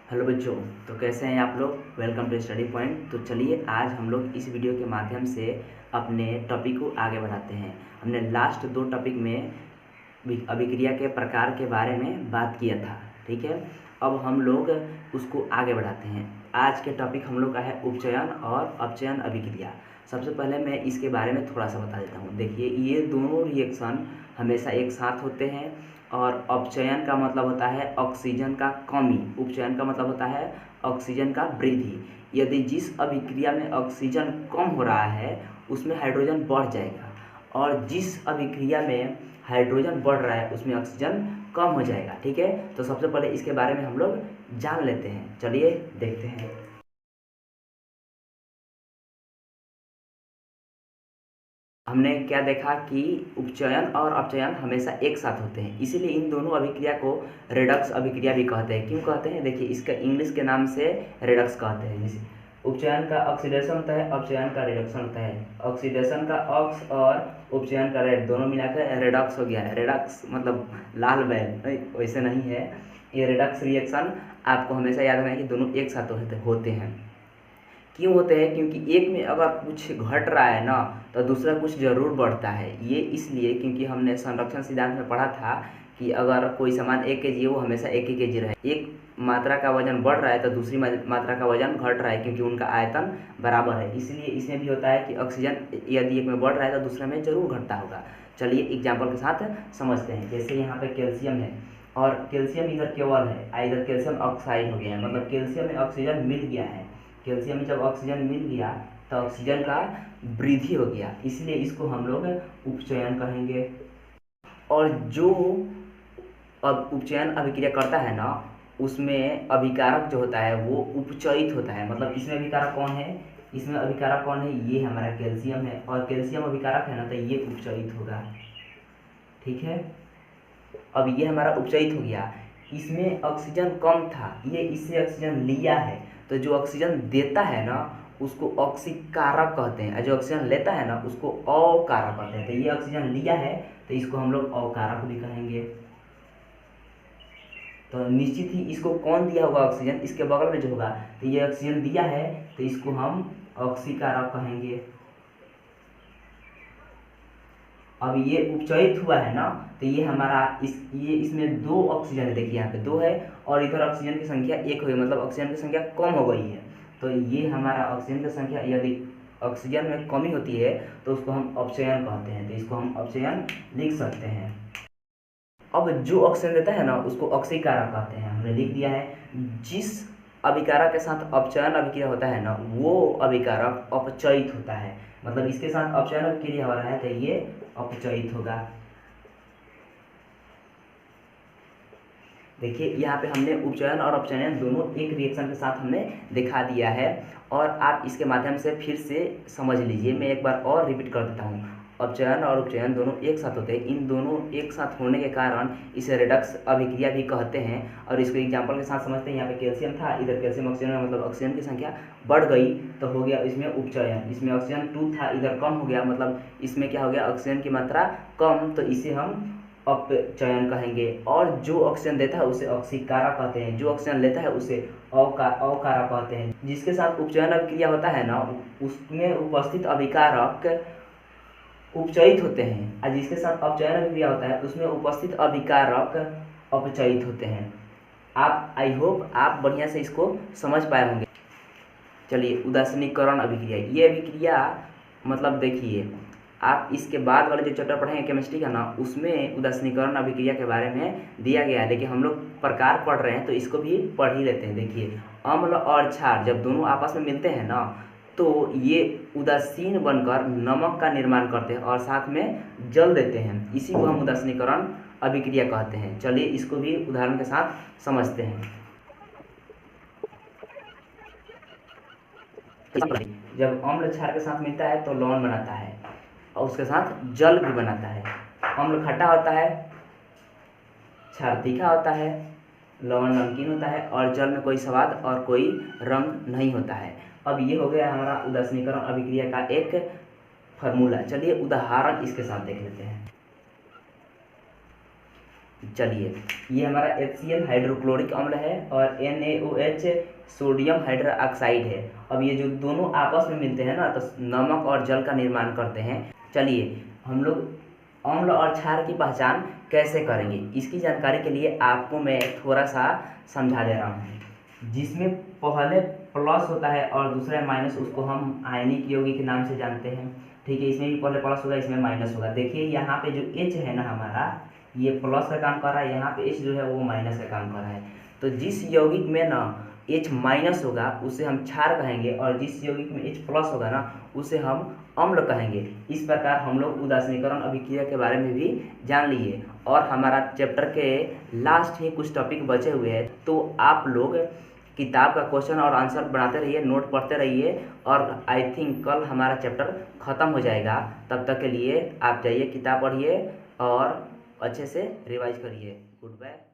Hello बच्चों। तो कैसे हैं आप लोग। Welcome to Study Point. तो चलिए आज हम लोग इस वीडियो के माध्यम से अपने टॉपिक को आगे बढ़ाते हैं। हमने लास्ट 2 टॉपिक में अभिक्रिया के प्रकार के बारे में बात किया था, ठीक है। अब हम लोग उसको आगे बढ़ाते हैं। आज के टॉपिक हम लोग का है उपचयन और अपचयन अभिक्रिया। सबसे पहले मैं इसके बारे में थोड़ा सा बता देता हूँ। देखिए, ये दोनों रिएक्शन हमेशा एक साथ होते हैं और अपचयन का मतलब होता है ऑक्सीजन का कमी, उपचयन का मतलब होता है ऑक्सीजन का वृद्धि। यदि जिस अभिक्रिया में ऑक्सीजन कम हो रहा है उसमें हाइड्रोजन बढ़ जाएगा, और जिस अभिक्रिया में हाइड्रोजन बढ़ रहा है उसमें ऑक्सीजन कम हो जाएगा, ठीक है। तो सबसे पहले इसके बारे में हम लोग जान लेते हैं। चलिए देखते हैं। हमने क्या देखा कि उपचयन और अपचयन हमेशा एक साथ होते हैं, इसीलिए इन दोनों अभिक्रिया को रेडक्स अभिक्रिया भी कहते हैं। क्यों कहते हैं? देखिए, इसका इंग्लिश के नाम से रेडक्स कहते हैं। जैसे उपचयन का ऑक्सीडेशन होता है, अपचयन का रिडक्शन होता है। ऑक्सीडेशन का ऑक्स और उपचयन का रेड दोनों मिलाकर रेडक्स हो गया है। रेडक्स मतलब लाल बैल, वैसे नहीं है। ये रेडक्स रिएक्शन आपको हमेशा याद रखना है कि दोनों एक साथ होते हैं। क्यों होते हैं? क्योंकि एक में अगर कुछ घट रहा है ना तो दूसरा कुछ ज़रूर बढ़ता है। ये इसलिए क्योंकि हमने संरक्षण सिद्धांत में पढ़ा था कि अगर कोई सामान 1 kg है वो हमेशा 1 ही kg रहे। एक मात्रा का वजन बढ़ रहा है तो दूसरी मात्रा का वजन घट रहा है, क्योंकि उनका आयतन बराबर है। इसलिए इसमें भी होता है कि ऑक्सीजन यदि एक में बढ़ रहा है तो दूसरे में जरूर घटता होगा। चलिए एग्जाम्पल के साथ समझते हैं। जैसे यहाँ पे कैल्शियम है और कैल्शियम इधर केवल है, इधर कैल्शियम ऑक्साइड हो गया है, मतलब कैल्शियम में ऑक्सीजन मिल गया है। कैल्शियम में जब ऑक्सीजन मिल गया तो ऑक्सीजन का वृद्धि हो गया, इसलिए इसको हम लोग उपचयन कहेंगे। और जो अब उपचयन अभिक्रिया करता है ना उसमें अभिकारक जो होता है वो उपचयित होता है। मतलब इसमें अभिकारक कौन है? इसमें अभिकारक कौन है? ये हमारा कैल्शियम है, और कैल्शियम अभिकारक है ना तो ये उपचयित होगा, ठीक है। अब ये हमारा उपचयित हो गया। इसमें ऑक्सीजन कम था, ये इससे ऑक्सीजन लिया है, तो जो ऑक्सीजन देता है ना उसको ऑक्सीकारक कहते हैं, और जो ऑक्सीजन लेता है ना उसको अकारक कहते हैं। तो ये ऑक्सीजन लिया है तो इसको हम लोग अकारक भी कहेंगे। तो निश्चित ही इसको कौन दिया होगा ऑक्सीजन, इसके बगल में जो होगा, तो ये ऑक्सीजन दिया है तो इसको हम ऑक्सीकारक कहेंगे। अब ये उपचयित हुआ है ना तो ये हमारा ये इसमें 2 ऑक्सीजन है। देखिए यहाँ पे 2 है और इधर ऑक्सीजन की संख्या 1 हो गई, मतलब ऑक्सीजन की संख्या कम हो गई है। तो ये हमारा ऑक्सीजन की संख्या, यदि ऑक्सीजन में कमी होती है तो उसको हम अपचयन कहते हैं। तो इसको हम अपचयन लिख सकते हैं। अब जो ऑक्सीजन देता है ना उसको ऑक्सीकारक कहते हैं, हमने लिख दिया है। जिस अभिकारक के साथ अपचयन अभिक्रिया होता है ना वो अभिकारक अपचयित होता है, मतलब इसके साथ अपचयन अभिक्रिया हो रहा है तो ये अपचयित होगा। देखिए यहाँ पे हमने उपचयन और अपचयन दोनों एक रिएक्शन के साथ हमने दिखा दिया है, और आप इसके माध्यम से फिर से समझ लीजिए। मैं एक बार और रिपीट कर देता हूँ। अपचयन और उपचयन दोनों एक साथ होते हैं। इन दोनों एक साथ होने के कारण इसे रेडक्स अभिक्रिया भी कहते हैं। और इसको एग्जांपल के साथ समझते हैं। यहाँ पे कैल्शियम था, इधर कैल्शियम ऑक्सीजन में मतलब ऑक्सीजन की संख्या बढ़ गई तो हो गया इसमें उपचयन। इसमें ऑक्सीजन 2 था, इधर कम हो गया, मतलब इसमें क्या हो गया, ऑक्सीजन की मात्रा कम, तो इसे हम अपचयन कहेंगे। और जो ऑक्सीजन देता है उसे ऑक्सीकारक कहते हैं, जो ऑक्सीजन लेता है उसे अकारक कहते हैं। जिसके साथ उपचयन अभिक्रिया होता है ना उसमें उपस्थित अभिकारक उपचयित होते हैं, और जिसके साथ अपचयन अभिक्रिया होता है उसमें उपस्थित अभिकारक अपचयित होते हैं। आप आई होप आप बढ़िया से इसको समझ पाए होंगे। चलिए उदासीनीकरण अभिक्रिया, ये अभिक्रिया मतलब देखिए आप इसके बाद वाले जो चैप्टर पढ़ेंगे केमिस्ट्री का ना उसमें उदासीनीकरण अभिक्रिया के बारे में दिया गया है। लेकिन हम लोग प्रकार पढ़ रहे हैं तो इसको भी पढ़ ही लेते हैं। देखिए अम्ल और क्षार जब दोनों आपस में मिलते हैं ना तो ये उदासीन बनकर नमक का निर्माण करते हैं और साथ में जल देते हैं। इसी को हम उदासीनीकरण अभिक्रिया कहते हैं। चलिए इसको भी उदाहरण के साथ समझते हैं। जब अम्ल क्षार के साथ मिलता है तो लवण बनाता है और उसके साथ जल भी बनाता है। अम्ल खट्टा होता है, क्षार तीखा होता है, लवण नमकीन होता है, और जल में कोई स्वाद और कोई रंग नहीं होता है। अब ये हो गया हमारा उदासीनीकरण अभिक्रिया का एक फार्मूला। चलिए उदाहरण इसके साथ देख लेते हैं। चलिए, ये हमारा HCl हाइड्रोक्लोरिक अम्ल है और NaOH सोडियम हाइड्रोक्साइड है। अब ये जो दोनों आपस में मिलते हैं ना तो नमक और जल का निर्माण करते हैं। चलिए, हम लोग अम्ल और क्षार की पहचान कैसे करेंगे, इसकी जानकारी के लिए आपको मैं थोड़ा सा समझा दे रहा हूँ। जिसमें पहले प्लस होता है और दूसरा माइनस, उसको हम आयनिक यौगिक के नाम से जानते हैं। ठीक है, इसमें भी पहले प्लस होगा, इसमें माइनस होगा। देखिए यहाँ पे जो H है ना हमारा, ये प्लस का काम कर रहा है, यहाँ पे H जो है वो माइनस का काम कर रहा है। तो जिस यौगिक में ना H माइनस होगा उसे हम क्षार कहेंगे और जिस यौगिक में H प्लस होगा ना उसे हम अम्ल कहेंगे। इस प्रकार हम लोग उदासीनीकरण अभिक्रिया के बारे में भी जान लिए और हमारा चैप्टर के लास्ट ही कुछ टॉपिक बचे हुए हैं। तो आप लोग किताब का क्वेश्चन और आंसर बनाते रहिए, नोट पढ़ते रहिए और आई थिंक कल हमारा चैप्टर ख़त्म हो जाएगा। तब तक के लिए आप जाइए, किताब पढ़िए और अच्छे से रिवाइज करिए। Good bye.